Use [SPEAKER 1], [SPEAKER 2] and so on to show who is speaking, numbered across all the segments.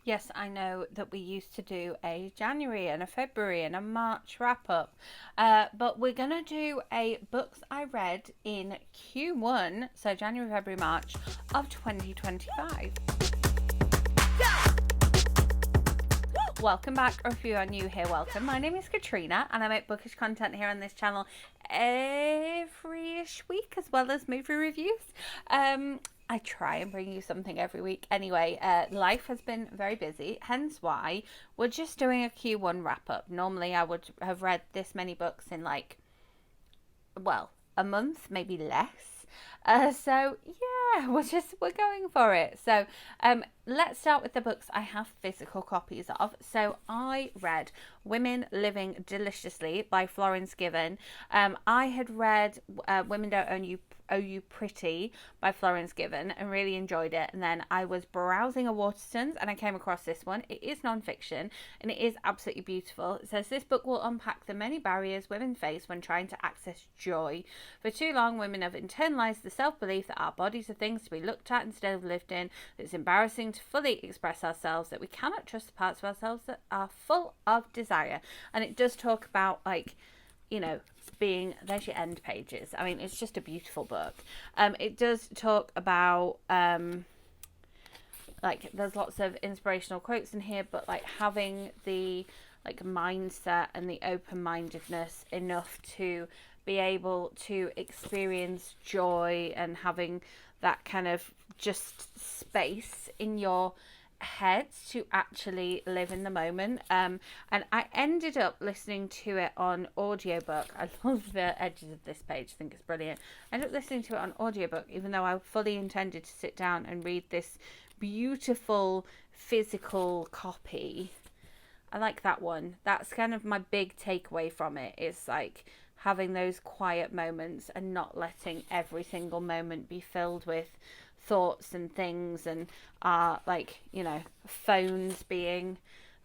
[SPEAKER 1] Yes, I know that we used to do a January and a February and a March wrap up, but we're going to do a books I read in Q1, so January, February, March of 2025. Welcome back, or if you are new here, welcome. My name is Katrina, and I make bookish content here on this channel every-ish week, as well as movie reviews. I try and bring you something every week. Anyway, life has been very busy, hence why we're just doing a Q1 wrap up. Normally I would have read this many books in a month, maybe less. So yeah, we're going for it. So let's start with the books I have physical copies of. So I read Women Living Deliciously by Florence Given. I had read Women Don't Owe You Pretty by Florence Given and really enjoyed it. And then I was browsing a Waterstones and I came across this one. It is nonfiction and it is absolutely beautiful. It says this book will unpack the many barriers women face when trying to access joy. For too long, women have internalized the self-belief that our bodies are things to be looked at instead of lived in, that it's embarrassing to fully express ourselves, that we cannot trust the parts of ourselves that are full of desire. And it does talk about there's your end pages. I mean, it's just a beautiful book. It does talk about there's lots of inspirational quotes in here, but having the mindset and the open-mindedness enough to be able to experience joy and having that kind of just space in your head to actually live in the moment. And I ended up listening to it on audiobook. I love the edges of this page. I think it's brilliant. I ended up listening to it on audiobook, even though I fully intended to sit down and read this beautiful physical copy. I like that one. That's kind of my big takeaway from it, is having those quiet moments and not letting every single moment be filled with thoughts and things, and phones being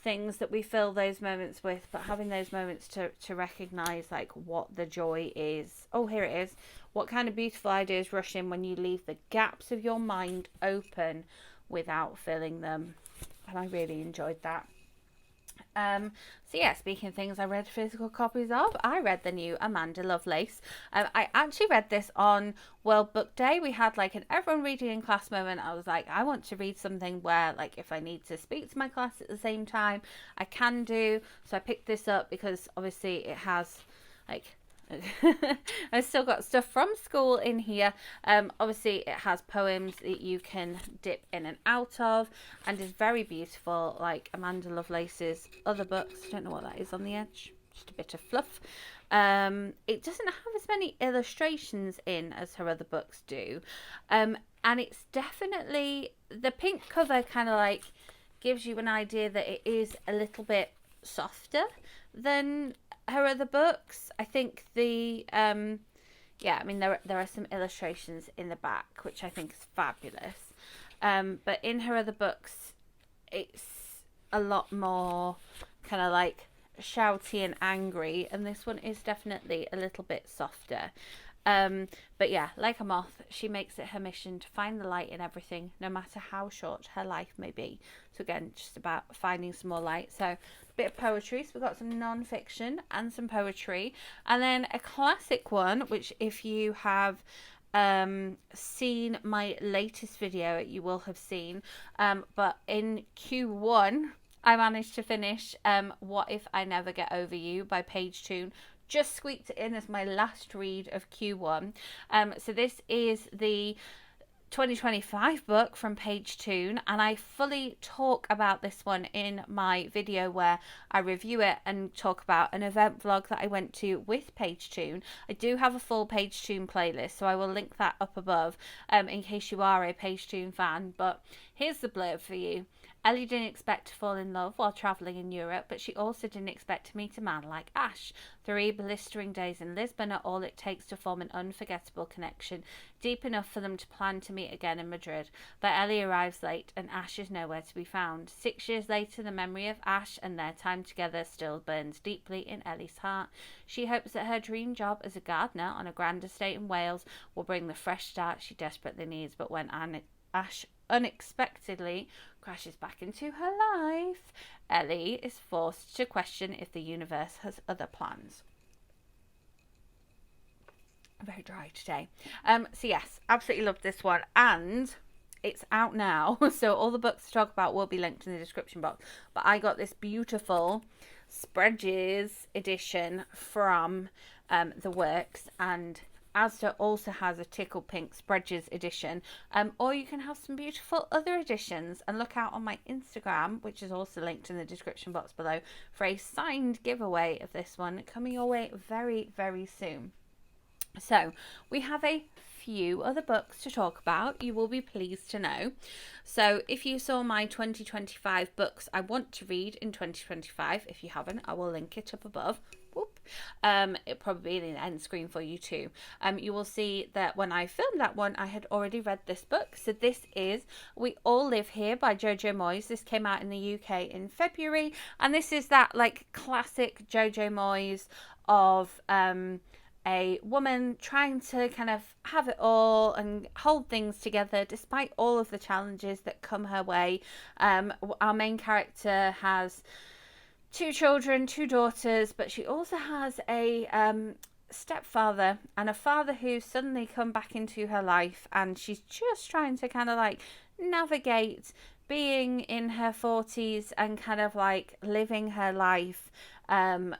[SPEAKER 1] things that we fill those moments with, but having those moments to recognize what the joy is. Oh, here it is. What kind of beautiful ideas rush in when you leave the gaps of your mind open without filling them? And I really enjoyed that. So yeah, speaking of things I read physical copies of, I read the new Amanda Lovelace. I actually read this on World Book Day. We had an everyone reading in class moment. I was like, I want to read something where if I need to speak to my class at the same time, I can do. So I picked this up because obviously it has I've still got stuff from school in here. Obviously it has poems that you can dip in and out of, and is very beautiful, like Amanda Lovelace's other books. I don't know what that is on the edge, just a bit of fluff. It doesn't have as many illustrations in as her other books do, and it's definitely, the pink cover kind of gives you an idea that it is a little bit softer than her other books. I think there are some illustrations in the back which I think is fabulous, but in her other books it's a lot more kind of shouty and angry, and this one is definitely a little bit softer. But yeah, like a moth, she makes it her mission to find the light in everything, no matter how short her life may be. So again, just about finding some more light. So a bit of poetry. So we've got some non-fiction and some poetry, and then a classic one, which if you have seen my latest video, you will have seen. But in Q1, I managed to finish What If I Never Get Over You by Paige Toon. Just squeaked it in as my last read of Q1. So this is the 2025 book from Paige Toon, and I fully talk about this one in my video where I review it and talk about an event vlog that I went to with Paige Toon. I do have a full Paige Toon playlist, so I will link that up above in case you are a Paige Toon fan. But here's the blurb for you. Ellie didn't expect to fall in love while travelling in Europe, but she also didn't expect to meet a man like Ash. 3 blistering days in Lisbon are all it takes to form an unforgettable connection, deep enough for them to plan to meet again in Madrid. But Ellie arrives late, and Ash is nowhere to be found. 6 years later, the memory of Ash and their time together still burns deeply in Ellie's heart. She hopes that her dream job as a gardener on a grand estate in Wales will bring the fresh start she desperately needs, but when Ash unexpectedly crashes back into her life, Ellie is forced to question if the universe has other plans. Very dry today. So yes, absolutely loved this one, and it's out now. So all the books to talk about will be linked in the description box. But I got this beautiful Spreadsheet edition from the Works, and Asda also has a Tickle Pink Spreadsheet edition. Or you can have some beautiful other editions, and look out on my Instagram, which is also linked in the description box below, for a signed giveaway of this one coming your way very, very soon. So we have a few other books to talk about, you will be pleased to know. So if you saw my 2025 books I want to read in 2025, if you haven't, I will link it up above. Whoop. It'll probably be in the end screen for you too. You will see that when I filmed that one, I had already read this book. So this is We All Live Here by Jojo Moyes. This came out in the UK in February, and this is that like classic Jojo Moyes of a woman trying to kind of have it all and hold things together despite all of the challenges that come her way. Our main character has 2 children, 2 daughters, but she also has a stepfather and a father who's suddenly come back into her life, and she's just trying to kind of like navigate being in her 40s and kind of like living her life, and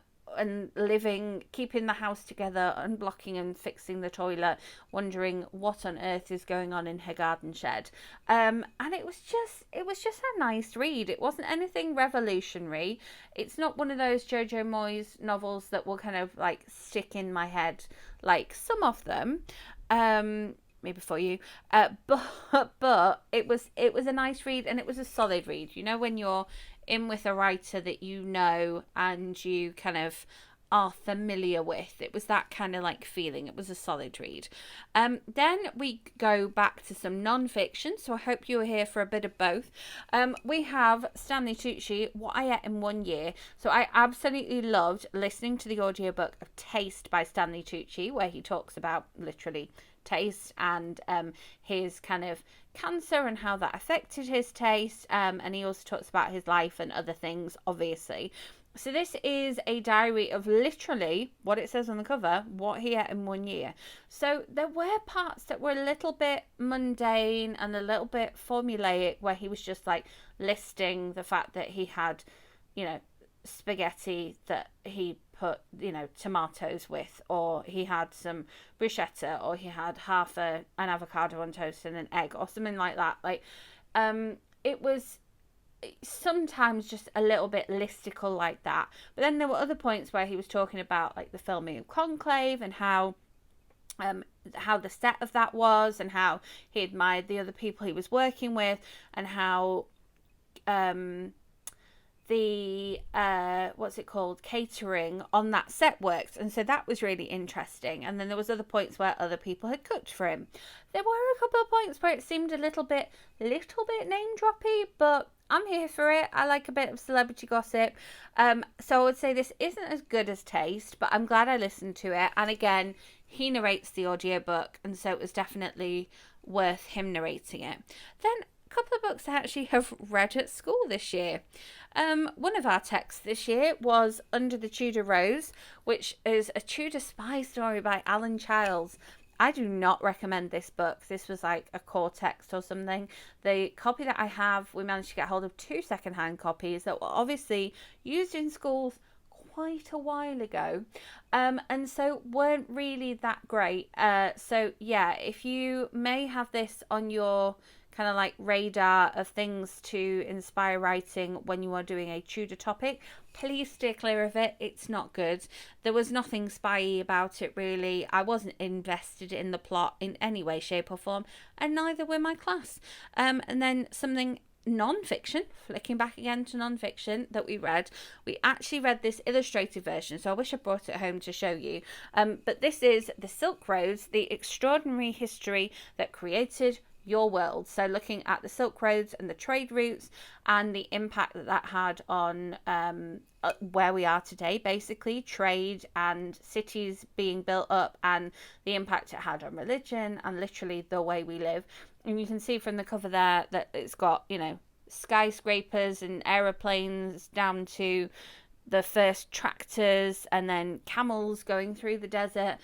[SPEAKER 1] keeping the house together, unblocking and fixing the toilet, wondering what on earth is going on in her garden shed. And it was just a nice read. It wasn't anything revolutionary. It's not one of those Jojo Moyes novels that will kind of like stick in my head like some of them. Maybe for you, but it was a nice read, and it was a solid read. You know, when you're in with a writer that you know and you kind of are familiar with, it was that kind of like feeling. It was a solid read. Then we go back to some non-fiction, so I hope you are here for a bit of both. We have Stanley Tucci, What I Ate in 1 Year. So I absolutely loved listening to the audiobook of Taste by Stanley Tucci, where he talks about literally taste and his kind of cancer and how that affected his taste, and he also talks about his life and other things, obviously. So this is a diary of literally what it says on the cover, what he ate in 1 year. So there were parts that were a little bit mundane and a little bit formulaic, where he was just like listing the fact that he had, you know, spaghetti that he put, you know, tomatoes with, or he had some bruschetta, or he had half an avocado on toast and an egg, or something like that. Like, it was sometimes just a little bit listicle like that. But then there were other points where he was talking about like the filming of Conclave and how the set of that was, and how he admired the other people he was working with, and how the what's it called, catering on that set worked. And so that was really interesting. And then there was other points where other people had cooked for him. There were a couple of points where it seemed a little bit name droppy, but I'm here for it. I like a bit of celebrity gossip. So I would say this isn't as good as Taste, but I'm glad I listened to it. And again, he narrates the audiobook, and so it was definitely worth him narrating it. Then a couple of books I actually have read at school this year. One of our texts this year was Under the Tudor Rose, which is a Tudor spy story by Alan Childs. I do not recommend this book. This was like a core text or something. The copy that I have, we managed to get hold of 2 secondhand copies that were obviously used in schools quite a while ago, and so weren't really that great. So yeah, if you may have this on your kind of like radar of things to inspire writing when you are doing a Tudor topic, please steer clear of it. It's not good. There was nothing spy-y about it really. I wasn't invested in the plot in any way, shape or form, and neither were my class. And then something non-fiction, flicking back again to non-fiction, that we actually read this illustrated version, so I wish I brought it home to show you, but this is The Silk Roads, the extraordinary history that created your world. So looking at the Silk Roads and the trade routes and the impact that had on where we are today, basically trade and cities being built up, and the impact it had on religion and literally the way we live. And you can see from the cover there that it's got, skyscrapers and aeroplanes down to the first tractors and then camels going through the desert.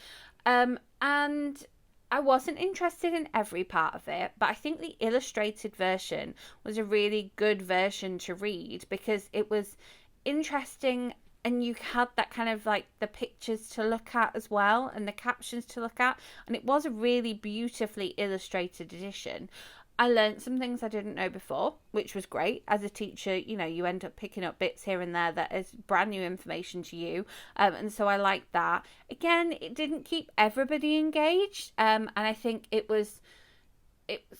[SPEAKER 1] And I wasn't interested in every part of it, but I think the illustrated version was a really good version to read because it was interesting, and you had that kind of like the pictures to look at as well and the captions to look at, and it was a really beautifully illustrated edition. I learned some things I didn't know before, which was great. As a teacher, you end up picking up bits here and there that is brand new information to you. And so I liked that. Again, it didn't keep everybody engaged. And I think it was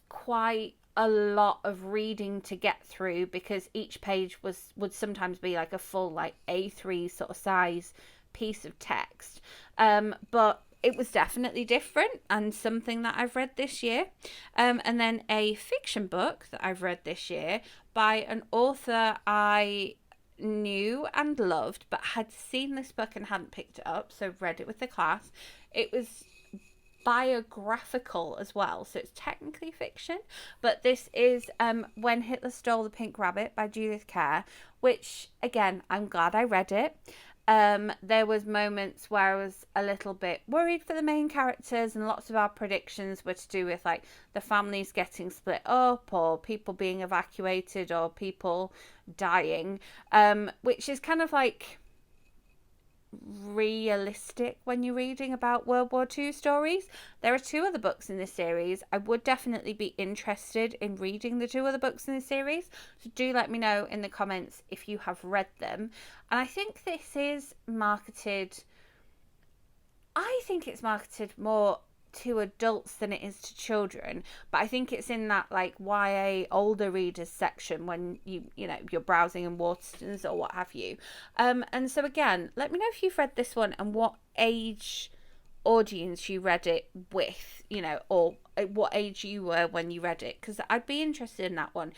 [SPEAKER 1] quite a lot of reading to get through because each page would sometimes be like a full like A3 sort of size piece of text. But it was definitely different and something that I've read this year. And then a fiction book that I've read this year by an author I knew and loved, but had seen this book and hadn't picked it up, so read it with the class. It was biographical as well, so it's technically fiction, but this is When Hitler Stole the Pink Rabbit by Judith Kerr, which again, I'm glad I read it. There was moments where I was a little bit worried for the main characters, and lots of our predictions were to do with like the families getting split up or people being evacuated or people dying, which is kind of like realistic when you're reading about World War II stories. There are 2 other books in this series. I would definitely be interested in reading the 2 other books in this series, so do let me know in the comments if you have read them. And I think this is marketed, I think it's marketed more to adults than it is to children, but I think it's in that like YA older readers section when you're browsing in Waterstones or what have you. And so again, let me know if you've read this one and what age audience you read it with, or what age you were when you read it, because I'd be interested in that one.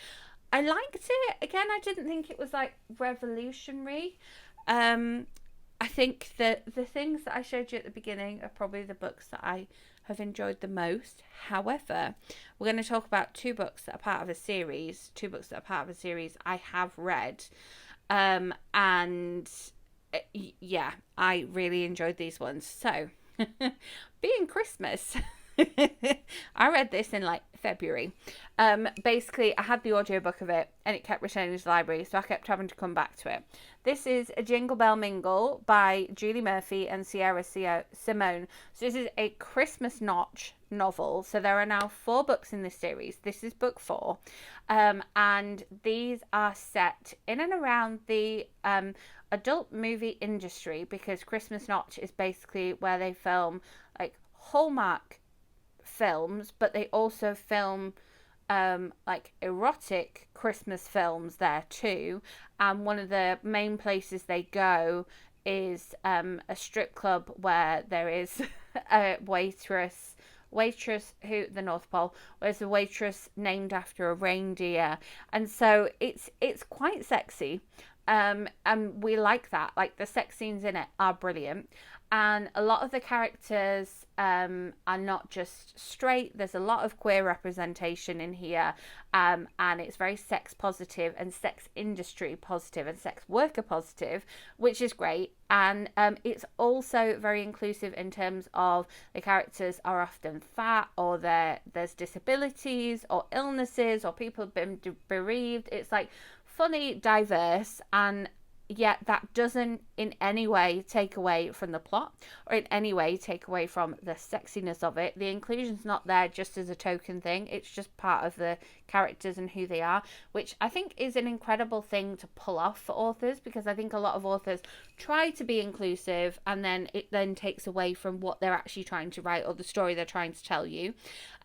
[SPEAKER 1] I liked it. Again, I didn't think it was like revolutionary. I think that the things that I showed you at the beginning are probably the books that I have enjoyed the most. However, we're going to talk about 2 books that are part of a series. 2 books that are part of a series I have read. And yeah, I really enjoyed these ones. So, being Christmas, I read this in like February. Basically, I had the audiobook of it and it kept returning to the library, so I kept having to come back to it. This is A Jingle Bell Mingle by Julie Murphy and Sierra Simone. So this is a Christmas Notch novel. So there are now 4 books in this series. This is book 4. And these are set in and around the adult movie industry, because Christmas Notch is basically where they film like Hallmark films, but they also film like erotic Christmas films there too. And one of the main places they go is a strip club where there is a waitress who, the North Pole, where's a waitress named after a reindeer, and so it's quite sexy. And we like that. Like, the sex scenes in it are brilliant, and a lot of the characters are not just straight. There's a lot of queer representation in here, and it's very sex positive and sex industry positive and sex worker positive, which is great. And it's also very inclusive in terms of the characters are often fat, or there's disabilities or illnesses, or people have been bereaved. It's like funny, diverse, and yet that doesn't in any way take away from the plot or in any way take away from the sexiness of it. The inclusion's not there just as a token thing. It's just part of the characters and who they are, which I think is an incredible thing to pull off for authors, because I think a lot of authors try to be inclusive and then it then takes away from what they're actually trying to write or the story they're trying to tell you.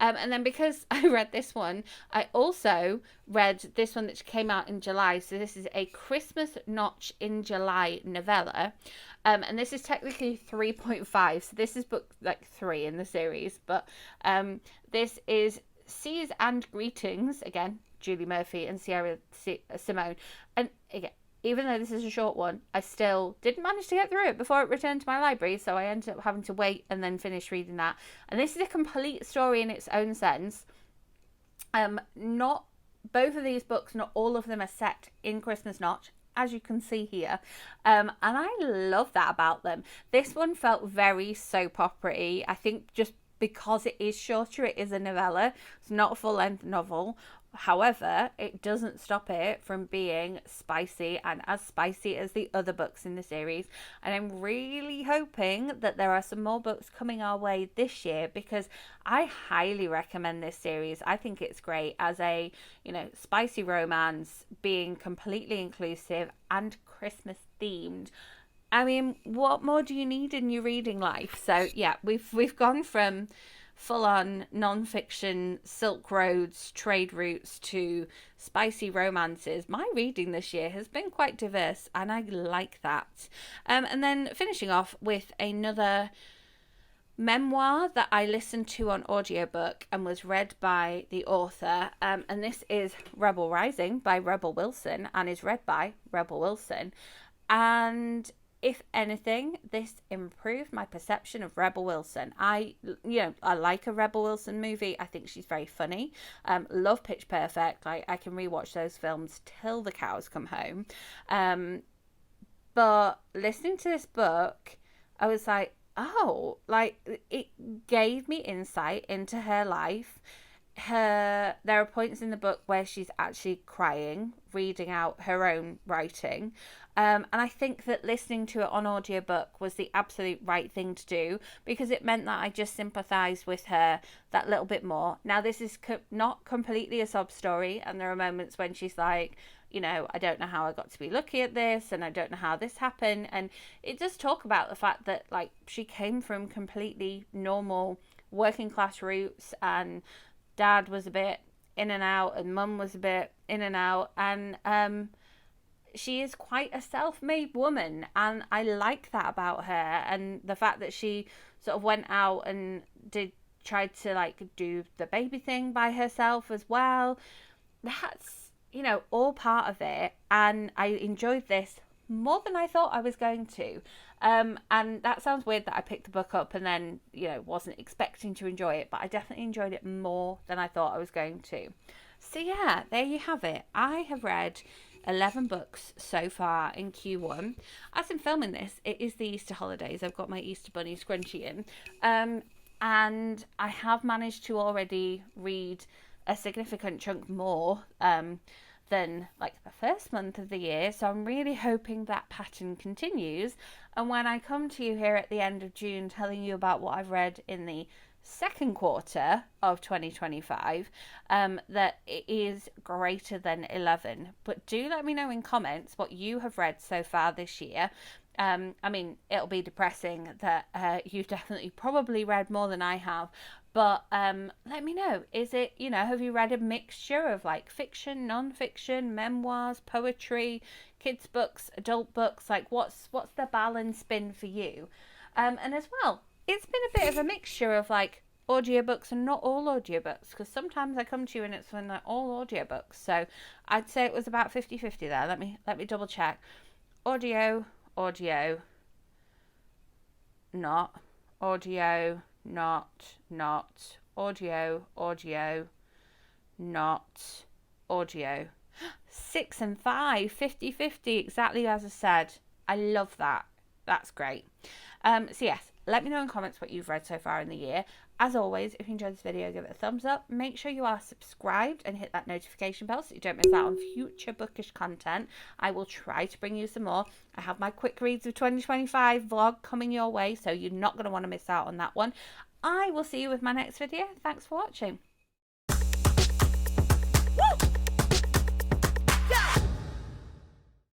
[SPEAKER 1] And then because I read this one, I also read this one that came out in July. So this is a Christmas Notch in July novella. And this is technically 3.5. So this is book like 3 in the series. But this is Seas and Greetings, again, Julie Murphy and Sierra Simone. And again, even though this is a short one, I still didn't manage to get through it before it returned to my library, so I ended up having to wait and then finish reading that. And this is a complete story in its own sense. Not both of these books, not all of them are set in Christmas Notch, as you can see here. And I love that about them. This one felt very soap opera-y. I think just because it is shorter, it is a novella. It's not a full-length novel. However, it doesn't stop it from being spicy and as spicy as the other books in the series. And I'm really hoping that there are some more books coming our way this year, because I highly recommend this series. I think it's great as a, spicy romance, being completely inclusive and Christmas themed. I mean, what more do you need in your reading life? So yeah, we've gone from full-on non-fiction Silk Roads trade routes to spicy romances. My reading this year has been quite diverse, and I like that. And then finishing off with another memoir that I listened to on audiobook and was read by the author, and this is Rebel Rising by Rebel Wilson, and is read by Rebel Wilson. And if anything, this improved my perception of Rebel Wilson. I like a Rebel Wilson movie. I think she's very funny. Love Pitch Perfect. I can rewatch those films till the cows come home. But listening to this book, I was like, oh, like it gave me insight into her life. There are points in the book where she's actually crying, reading out her own writing. And I think that listening to it on audiobook was the absolute right thing to do, because it meant that I just sympathised with her that little bit more. Now, this is not completely a sob story, and there are moments when she's like, I don't know how I got to be lucky at this, and I don't know how this happened. And it does talk about the fact that, like, she came from completely normal working class roots, and dad was a bit in and out, and mum was a bit in and out, and she is quite a self-made woman, and I like that about her. And the fact that she sort of went out and tried to like do the baby thing by herself as well, that's all part of it. And I enjoyed this more than I thought I was going to. And that sounds weird that I picked the book up and then wasn't expecting to enjoy it, but I definitely enjoyed it more than I thought I was going to. So yeah, there you have it. I have read 11 books so far in Q1. As I'm filming this, it is the Easter holidays. I've got my Easter bunny scrunchie in. And I have managed to already read a significant chunk more than like the first month of the year. So I'm really hoping that pattern continues. And when I come to you here at the end of June telling you about what I've read in the second quarter of 2025, that it is greater than 11. But do let me know in comments what you have read so far this year. I mean, it'll be depressing that you've definitely probably read more than I have, but let me know. Is it, have you read a mixture of like fiction, non-fiction, memoirs, poetry, kids books, adult books? Like what's the balance been for you? And as well, it's been a bit of a mixture of like audiobooks and not all audiobooks, because sometimes I come to you and it's when they're all audiobooks. So I'd say it was about 50-50 there. Let me double check. Audio, not audio, not audio, not audio. 6 and 5, 50-50, exactly as I said. I love that. That's great. So yes, let me know in comments what you've read so far in the year. As always, if you enjoyed this video, give it a thumbs up. Make sure you are subscribed and hit that notification bell so you don't miss out on future bookish content. I will try to bring you some more. I have my quick reads of 2025 vlog coming your way, so you're not going to want to miss out on that one. I will see you with my next video. Thanks for watching.